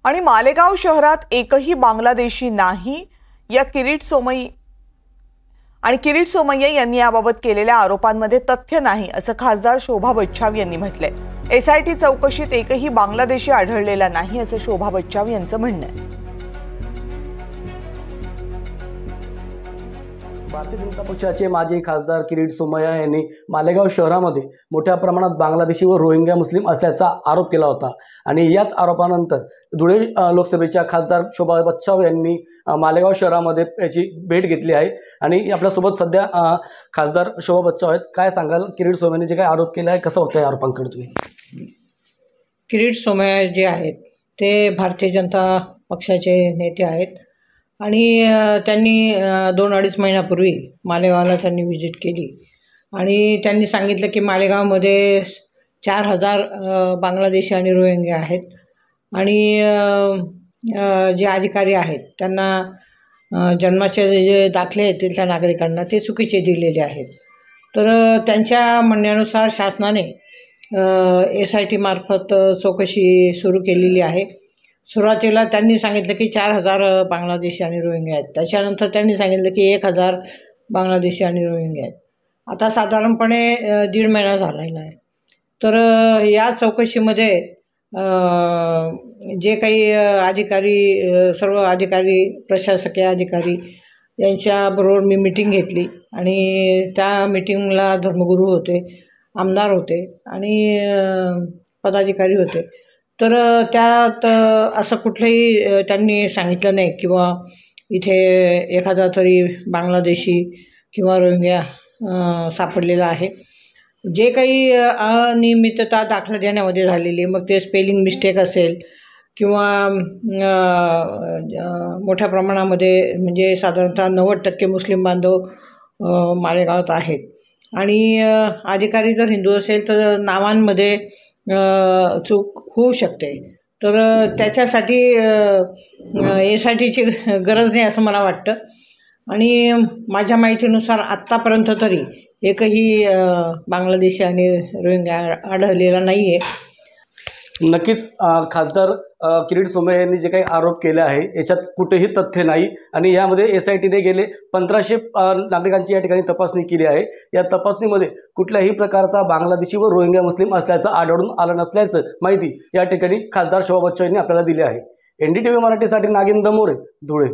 आणि मालेगाव शहरात एकही बांगलादेशी नाही या किरीट सोमय्या यांनी याबाबत केलेल्या आरोपांमध्ये तथ्य नाही असं खासदार शोभा बच्छाव यांनी म्हटलंय। एसआयटी चौकशीत एकही बांगलादेशी आढळलेला नाही असं शोभा बच्छाव यांचं म्हणणं आहे। भारतीय जनता पक्षाचे माजी खासदार किरीट सोमय्या यांनी मालेगाव शहरामध्ये मोठ्या प्रमाणात बांगलादेशी व रोहिंग्या मुस्लिम असल्याचा आरोप केला होता आणि याच आरोपानंतर धुळे लोकसभेच्या खासदार शोभा बच्छाव यांनी मालेगाव शहरामध्ये याची भेट घेतली आहे आणि आपल्यासोबत सध्या खासदार शोभा बच्छाव आहेत। काय सांगाल किरीट सोमय्यांनी जे काही आरोप केला आहे, कसं बघताय आरोपांकडे तुम्ही? किरीट सोमय्या जे आहेत ते भारतीय जनता पक्षाचे नेते आहेत आणि त्यांनी 2-2.5 महिन्यापूर्वी मालेगावला त्यांनी व्हिजिट केली आणि त्यांनी सांगितलं की मालेगावमध्ये 4000 बांगलादेशी आणि रोहिंग्या आहेत आणि जे अधिकारी आहेत त्यांना जन्माचे जे दाखले येतील त्या नागरिकांना ते चुकीचे दिलेले आहेत। तर त्यांच्या म्हणण्यानुसार शासनाने SIT मार्फत चौकशी सुरू केलेली आहे। सुरुवातीला त्यांनी सांगितलं की 4000 बांगलादेशी आणि रोहिंग्या आहेत, त्याच्यानंतर त्यांनी सांगितलं की 1000 बांगलादेशी आणि रोहिंग्या आहेत। आता साधारणपणे 1.5 महिना झालेला आहे। तर या चौकशीमध्ये जे काही अधिकारी, सर्व अधिकारी, प्रशासकीय अधिकारी यांच्याबरोबर मी मीटिंग घेतली आणि त्या मीटिंगला धर्मगुरू होते, आमदार होते आणि पदाधिकारी होते। तर त्यात असं कुठलंही त्यांनी सांगितलं नाही किंवा इथे एखादा तरी बांगलादेशी किंवा रोहिंग्या सापडलेला आहे। जे काही अनियमितता दाखला देण्यामध्ये झालेली, मग ते स्पेलिंग मिस्टेक असेल किंवा मोठ्या प्रमाणामध्ये म्हणजे साधारणतः 90% मुस्लिम बांधव मालेगावात आहेत आणि अधिकारी जर हिंदू असेल तर नावांमध्ये चूक होऊ शकते। तर त्याच्यासाठी SITची गरज नाही असं मला वाटतं आणि माझ्या माहितीनुसार आत्तापर्यंत तरी एकही बांगलादेशी आणि रोहिंग्या आढळलेला नाही आहे। नक्कीच खासदार किरीट सोमय्या यांनी जे काही आरोप केले आहे याच्यात कुठेही तथ्य नाही आणि यामध्ये SITने गेले 1500 नागरिकांची या ठिकाणी तपासणी केली आहे। या तपासणीमध्ये कुठल्याही प्रकारचा बांगलादेशी व रोहिंग्या मुस्लिम असल्याचं आढळून आलं नसल्याचं माहिती या ठिकाणी खासदार शोभा बच्छाव यांनी आपल्याला दिली आहे। NDTV मराठीसाठी नागिन दमोरे, धुळे।